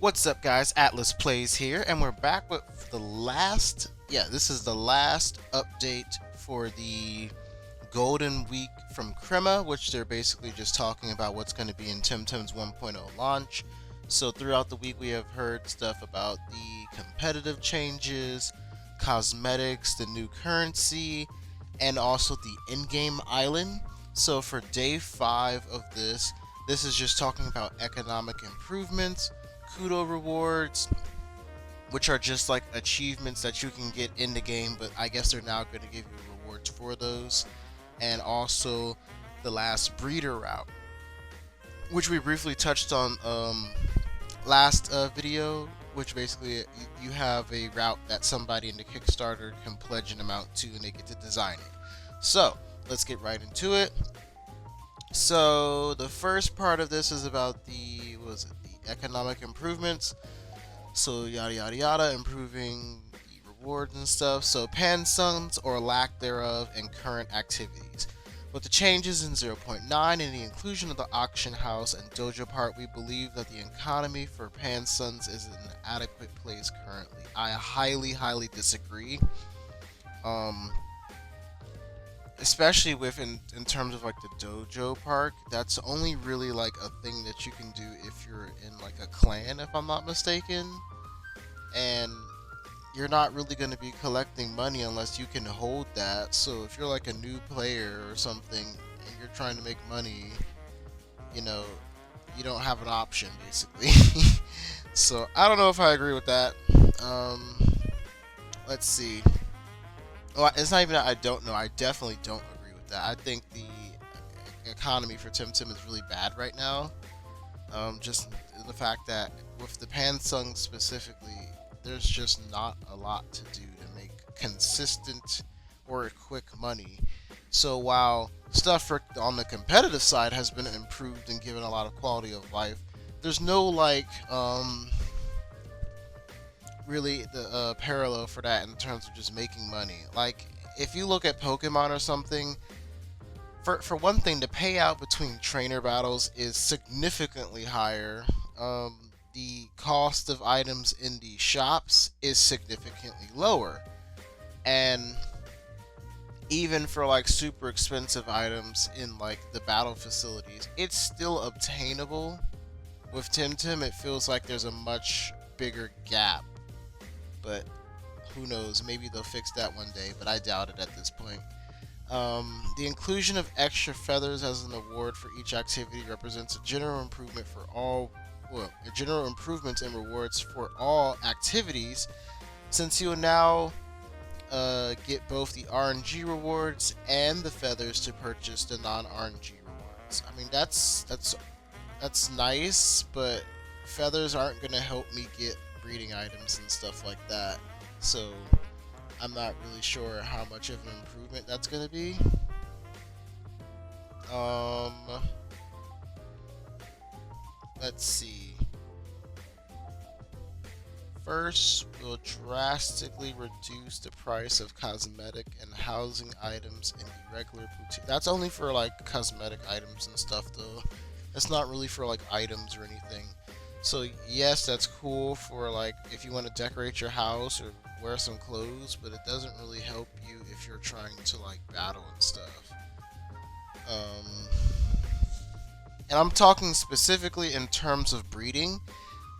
What's up, guys? Atlas Plays here, and we're back with this is the last update for the Golden Week from Crema, which they're basically just talking about what's going to be in Temtem's 1.0 launch. So throughout the week, we have heard stuff about the competitive changes, cosmetics, the new currency, and also the in-game island. So for day 5 of this is just talking about economic improvements, kudo rewards, which are just like achievements that you can get in the game, but I guess they're now going to give you rewards for those, and also the last breeder route, which we briefly touched on last video, which basically you have a route that somebody in the Kickstarter can pledge an amount to, and they get to design it. So let's get right into it. So the first part of this is about the economic improvements. So yada yada yada, improving the rewards and stuff. So Pansuns or lack thereof and current activities. With the changes in 0.9 and the inclusion of the auction house and dojo part, we believe that the economy for Pansuns is in an adequate place currently. I highly disagree. Especially in terms of like the dojo park, that's only really like a thing that you can do if you're in like a clan, if I'm not mistaken, and you're not really going to be collecting money unless you can hold that. So if you're like a new player or something and you're trying to make money, you know, you don't have an option basically. So I don't know if I agree with that. um let's see. Well, it's not even that I don't know. I definitely don't agree with that. I think the economy for Temtem is really bad right now. Just the fact that with the Pansung specifically, there's just not a lot to do to make consistent or quick money. So while stuff on the competitive side has been improved and given a lot of quality of life, there's no like really the parallel for that in terms of just making money. Like if you look at Pokemon or something, for one thing, the payout between trainer battles is significantly higher. The cost of items in the shops is significantly lower, and even for like super expensive items in like the battle facilities, it's still obtainable. With Temtem, it feels like there's a much bigger gap, but who knows? Maybe they'll fix that one day, but I doubt it at this point. The inclusion of extra feathers as an award for each activity represents a general improvement for all. Well, a general improvement in rewards for all activities, since you will now get both the RNG rewards and the feathers to purchase the non-RNG rewards. I mean, that's nice, but feathers aren't gonna help me get breeding items and stuff like that. So I'm not really sure how much of an improvement that's gonna be. Um, let's see. First, we'll drastically reduce the price of cosmetic and housing items in the regular boutique. That's only for like cosmetic items and stuff, though. It's not really for like items or anything. So yes, that's cool for like if you want to decorate your house or wear some clothes, but it doesn't really help you if you're trying to like battle and stuff. And I'm talking specifically in terms of breeding.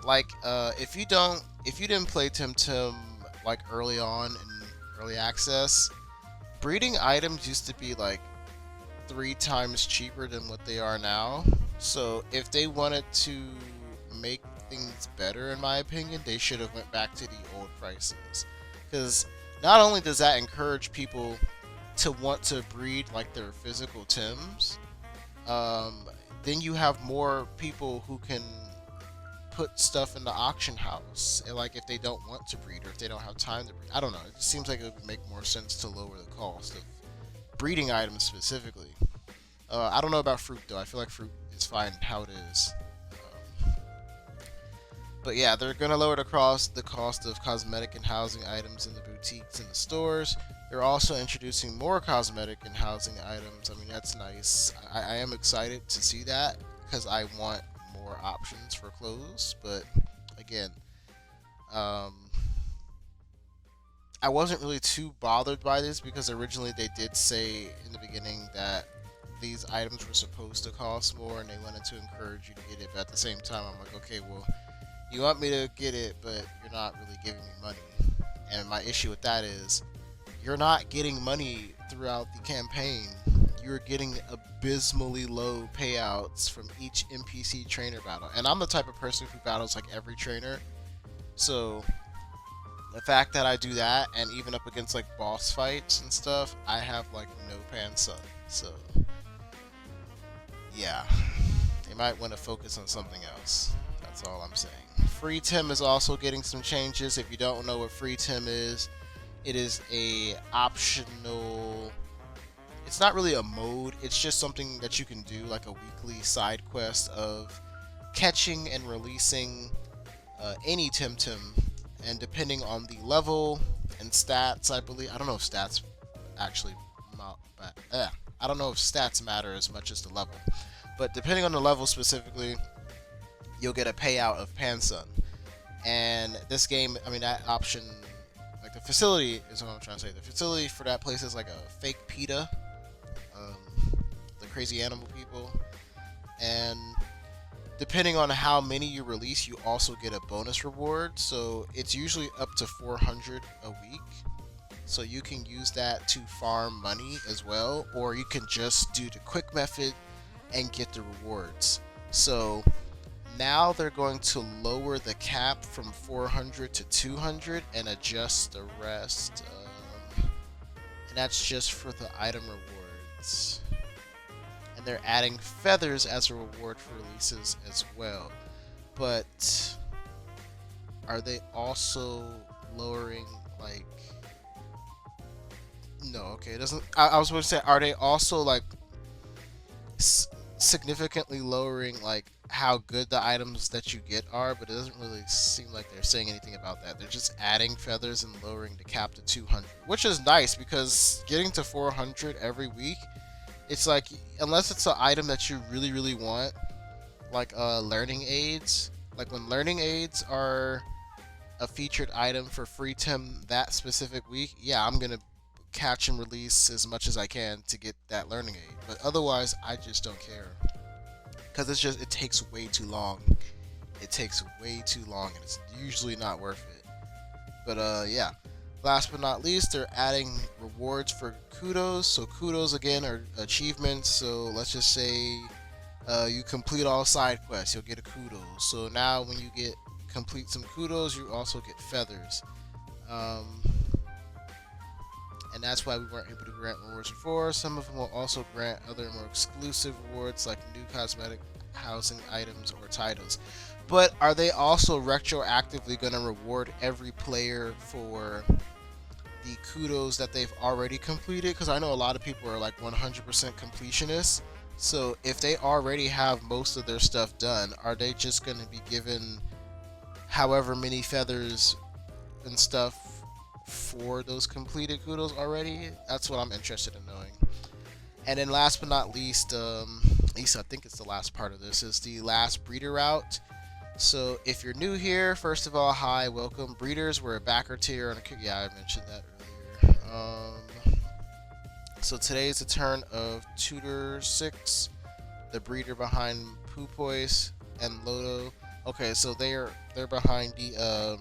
Like if you didn't play Temtem like early on in early access, breeding items used to be like 3 times cheaper than what they are now. So if they wanted to make things better, in my opinion, they should have went back to the old prices, because not only does that encourage people to want to breed like their physical Tims, then you have more people who can put stuff in the auction house, and like if they don't want to breed or if they don't have time to breed, I don't know, it just seems like it would make more sense to lower the cost of breeding items specifically. I don't know about fruit though. I feel like fruit is fine how it is. But yeah, they're gonna lower the cost of cosmetic and housing items in the boutiques and the stores. They're also introducing more cosmetic and housing items. I mean, that's nice. I am excited to see that because I want more options for clothes. But again, um, I wasn't really too bothered by this because originally they did say in the beginning that these items were supposed to cost more and they wanted to encourage you to get it. But at the same time, I'm like, okay, well, you want me to get it, but you're not really giving me money. And my issue with that is you're not getting money throughout the campaign. You're getting abysmally low payouts from each NPC trainer battle. And I'm the type of person who battles like every trainer. So the fact that I do that, and even up against like boss fights and stuff, I have like no pan sun. So yeah, they might want to focus on something else. That's all I'm saying. Free Tim is also getting some changes. If you don't know what Free Tim is, it is a optional. It's not really a mode. It's just something that you can do, like a weekly side quest of catching and releasing any Temtem, and depending on the level and stats, I believe. I don't know if stats actually. I don't know if stats matter as much as the level, but depending on the level specifically, you'll get a payout of Pansun. And this game, I mean, that option, like the facility is what I'm trying to say. The facility for that place is like a fake PETA, the crazy animal people. And depending on how many you release, you also get a bonus reward. So it's usually up to 400 a week. So you can use that to farm money as well, or you can just do the quick method and get the rewards. So now they're going to lower the cap from 400 to 200 and adjust the rest. And that's just for the item rewards. And they're adding feathers as a reward for releases as well. But are they also lowering, like... No, okay, it doesn't... I was going to say, are they also, like, significantly lowering, like, how good the items that you get are? But it doesn't really seem like they're saying anything about that. They're just adding feathers and lowering the cap to 200, which is nice, because getting to 400 every week, it's like, unless it's an item that you really, really want, like learning aids. Like when learning aids are a featured item for free Tim that specific week, yeah, I'm gonna catch and release as much as I can to get that learning aid. But otherwise, I just don't care, because it takes way too long. It takes way too long, and it's usually not worth it. But yeah. Last but not least, they're adding rewards for kudos. So kudos, again, are achievements. So let's just say you complete all side quests, you'll get a kudos. So now when you complete some kudos, you also get feathers. And that's why we weren't able to grant rewards before. Some of them will also grant other more exclusive rewards like new cosmetic, housing items, or titles. But are they also retroactively going to reward every player for the kudos that they've already completed? Because I know a lot of people are like 100% completionists. So if they already have most of their stuff done, are they just going to be given however many feathers and stuff for those completed kudos already? That's what I'm interested in knowing. And then last but not least, at least I think it's the last part of this, is the last breeder route. So if you're new here, first of all, hi, welcome. Breeders, we're a backer tier. Yeah, I mentioned that earlier. So today's the turn of Tutor 6, the breeder behind Pupois and Lodo. Okay, so they're behind the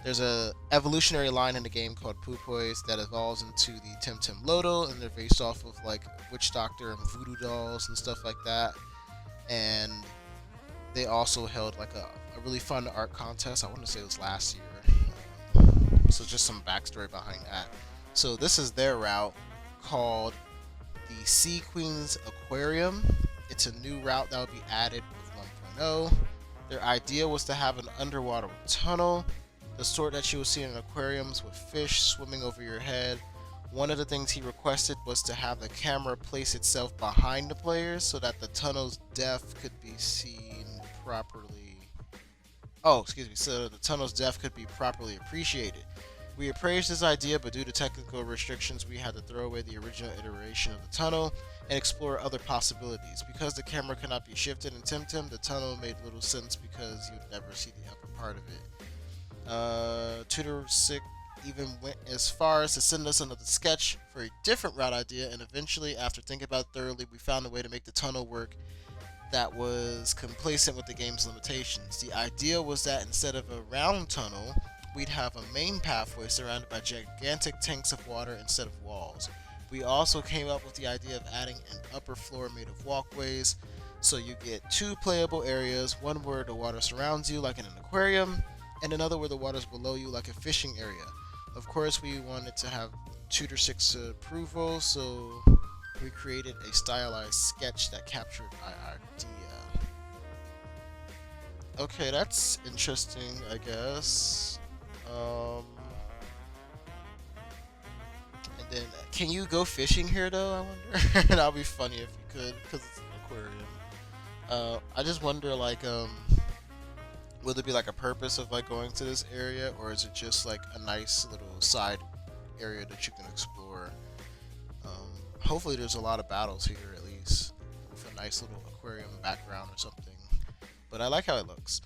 there's a evolutionary line in the game called Pupois that evolves into the Temtem Lodo, and they're based off of like Witch Doctor and Voodoo Dolls and stuff like that. And they also held like a really fun art contest. I want to say it was last year. So just some backstory behind that. So this is their route called the Sea Queen's Aquarium. It's a new route that will be added with 1.0. Their idea was to have an underwater tunnel, the sort that you will see in aquariums with fish swimming over your head. One of the things he requested was to have the camera place itself behind the players so that the tunnel's depth could be seen properly. Oh, excuse me. So the tunnel's depth could be properly appreciated. We appraised this idea, but due to technical restrictions, we had to throw away the original iteration of the tunnel and explore other possibilities. Because the camera could not be shifted in Temtem, the tunnel made little sense because you'd never see the upper part of it. Tutor Sick even went as far as to send us another sketch for a different route idea, and eventually, after thinking about it thoroughly, we found a way to make the tunnel work that was complacent with the game's limitations. The idea was that instead of a round tunnel, we'd have a main pathway surrounded by gigantic tanks of water instead of walls. We also came up with the idea of adding an upper floor made of walkways, so you get two playable areas, one where the water surrounds you like in an aquarium, and another where the water is below you like a fishing area. Of course, we wanted to have Tutor 6 approval, so we created a stylized sketch that captured our idea. Okay, that's interesting, I guess. And then, can you go fishing here though? I wonder. That would be funny if you could, because it's an aquarium. I just wonder, like, will there be like a purpose of like going to this area, or is it just like a nice little side area that you can explore? Hopefully, there's a lot of battles here at least, with a nice little aquarium background or something. But I like how it looks.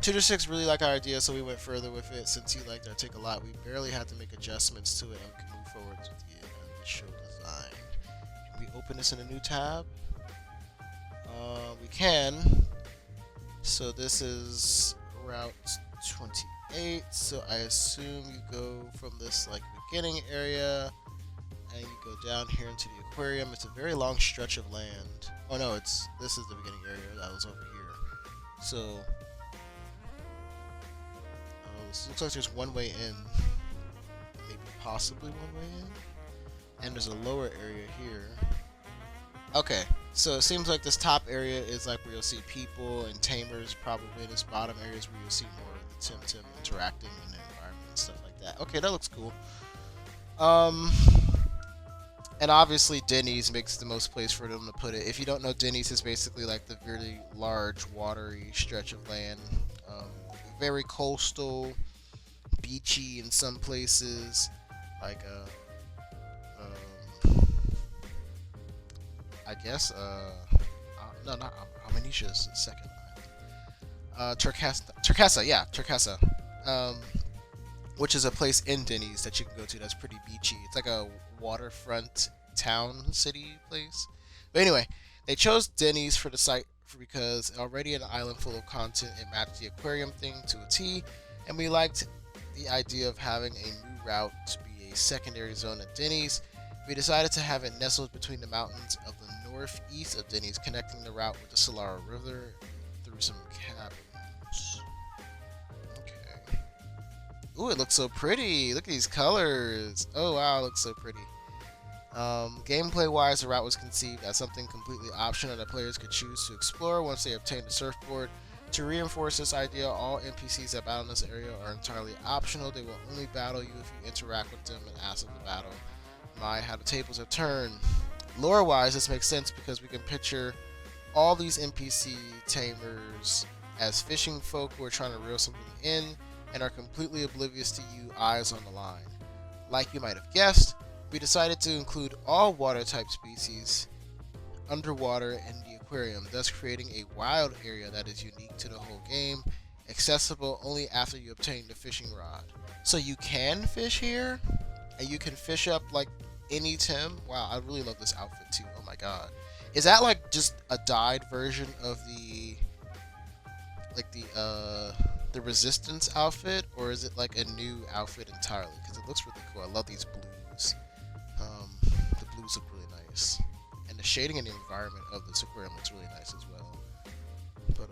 Tutor 6 really liked our idea, so we went further with it. Since he liked our take a lot, we barely had to make adjustments to it and we could move forward with the initial design. Can we open this in a new tab? We can. So this is Route 28. So I assume you go from this like beginning area and you go down here into the aquarium. It's a very long stretch of land. Oh no, this is the beginning area that was over here. So this looks like there's one way in, maybe possibly one way in, and there's a lower area here. Okay, so it seems like this top area is like where you'll see people and tamers. Probably this bottom area is where you'll see more of the Temtem interacting in the environment and stuff like that. Okay, that looks cool. And obviously Denny's makes the most place for them to put it. If you don't know, Denny's is basically like the really large watery stretch of land. Very coastal, beachy in some places, like I guess no, not Amnesia's second island. Turkasa, yeah, Turkasa, which is a place in Denny's that you can go to that's pretty beachy. It's like a waterfront town city place. But anyway, they chose Denny's for the site because already an island full of content, it matched the aquarium thing to a T, and we liked the idea of having a new route to be a secondary zone at Denny's. We decided to have it nestled between the mountains of the northeast of Denny's, connecting the route with the Solara River through some cabins. Okay. Ooh, it looks so pretty. Look at these colors. Oh wow, it looks so pretty. Gameplay wise, the route was conceived as something completely optional that players could choose to explore once they obtain the surfboard. To reinforce this idea, all NPCs that battle in this area are entirely optional. They will only battle you if you interact with them and ask them to battle. My, how the tables are turned. Lore wise, this makes sense because we can picture all these NPC tamers as fishing folk who are trying to reel something in and are completely oblivious to you, eyes on the line. Like you might have guessed, we decided to include all water type species underwater in the aquarium, thus creating a wild area that is unique to the whole game, accessible only after you obtain the fishing rod. So you can fish here, and you can fish up like any Tim. Wow, I really love this outfit too. Oh my god. Is that like just a dyed version of the resistance outfit, or is it like a new outfit entirely? Because it looks really cool. I love these blues. The blues look really nice, and the shading and the environment of this aquarium looks really nice as well. But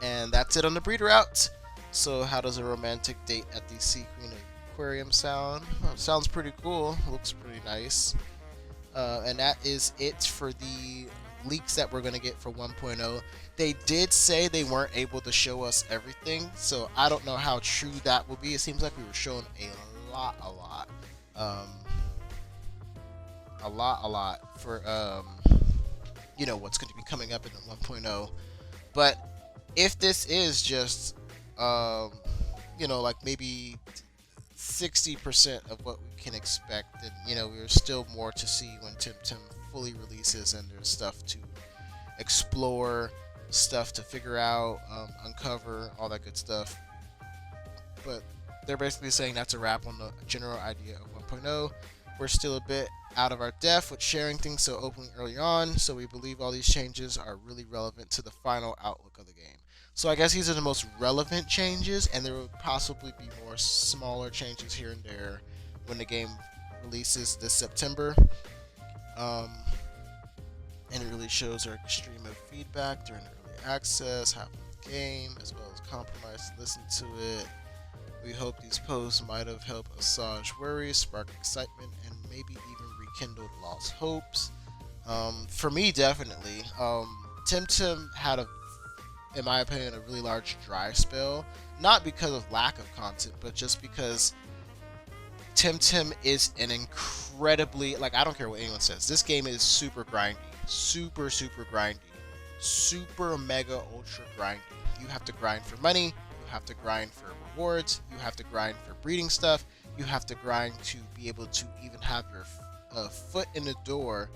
yeah. And that's it on the breeder route. So how does a romantic date at the Sea Queen Aquarium sound? Well, it sounds pretty cool. Looks pretty nice. And that is it for the leaks that we're going to get for 1.0. They did say they weren't able to show us everything, so I don't know how true that will be. It seems like we were shown a lot for you know, what's going to be coming up in the 1.0. But if this is just like maybe 60% of what we can expect, and there's still more to see when Temtem fully releases, and there's stuff to explore, stuff to figure out, uncover, all that good stuff. But they're basically saying that's a wrap on the general idea of 1.0. We're still a bit out of our depth with sharing things so openly early on, so we believe all these changes are really relevant to the final outlook of the game. So I guess these are the most relevant changes, and there will possibly be more smaller changes here and there when the game releases this September. Um, and it really shows our extreme of feedback during early access, half of the game, as well as compromise to listen to it. We hope these posts might have helped assuage worries, spark excitement, and maybe even rekindled lost hopes. For me, definitely. Temtem had in my opinion, a really large dry spell. Not because of lack of content, but just because Temtem is an incredibly, I don't care what anyone says, this game is super grindy. Super, super grindy. Super, mega, ultra grindy. You have to grind for money. You have to grind for rewards. You have to grind for breeding stuff. You have to grind to be able to even have your foot in the door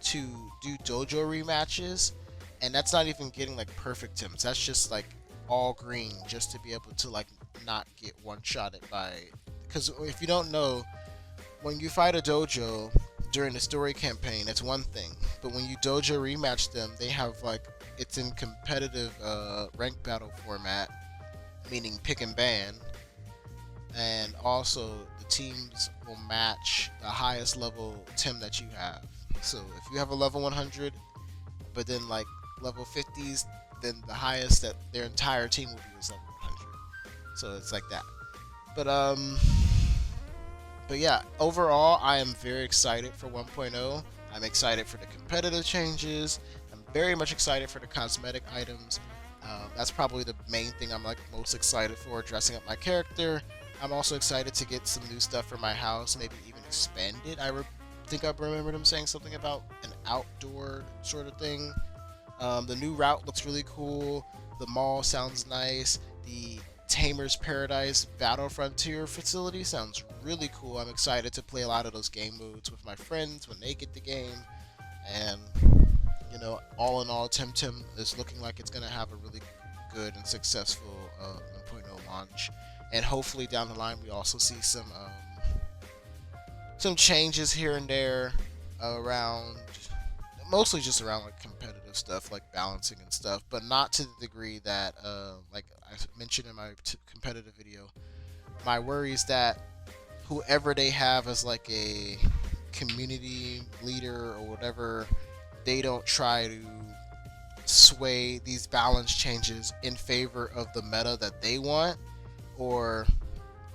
to do dojo rematches. And that's not even getting perfect Tims. That's just all green just to be able to not get one-shotted by. Because if you don't know, when you fight a dojo during the story campaign, it's one thing. But when you dojo rematch them, they have it's in competitive rank battle format, meaning pick and ban. And also the teams will match the highest level Tim that you have. So if you have a level 100, but then level 50s, then the highest that their entire team will be is level 100. So it's like that. But yeah, overall, I am very excited for 1.0. I'm excited for the competitive changes. I'm very much excited for the cosmetic items. That's probably the main thing I'm most excited for, dressing up my character. I'm also excited to get some new stuff for my house, maybe even expand it. I think I remember them saying something about an outdoor sort of thing. The new route looks really cool. The mall sounds nice. The Tamer's Paradise Battle Frontier facility sounds really cool. I'm excited to play a lot of those game modes with my friends when they get the game. And, all in all, Temtem is looking like it's going to have a really good and successful 1.0 launch. And hopefully down the line we also see some changes here and there around, mostly just around competitive stuff, balancing and stuff, but not to the degree that I mentioned in my competitive video. My worry is that whoever they have as a community leader or whatever, they don't try to sway these balance changes in favor of the meta that they want, or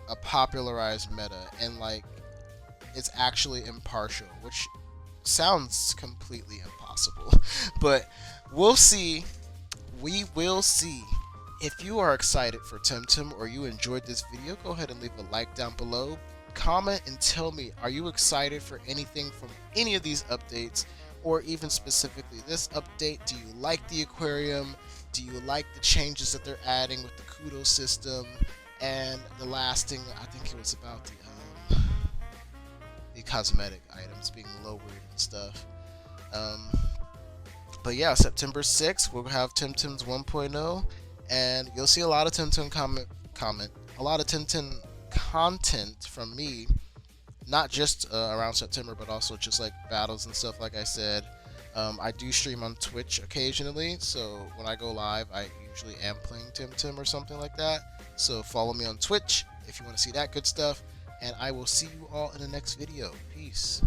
a popularized meta, and it's actually impartial, which sounds completely impossible. But we'll see. We will see. If you are excited for Temtem or you enjoyed this video, go ahead and leave a like down below. Comment and tell me, are you excited for anything from any of these updates, or even specifically this update? Do you like the aquarium? Do you like the changes that they're adding with the kudo system? And the last thing, I think it was about the cosmetic items being lowered and stuff. But yeah, September 6th, we'll have Temtem's 1.0, and you'll see a lot of Temtem a lot of Temtem content from me, not just around September, but also just battles and stuff. Like I said, I do stream on Twitch occasionally, so when I go live, I usually am playing Temtem or something like that. So follow me on Twitch if you want to see that good stuff, and I will see you all in the next video. Peace.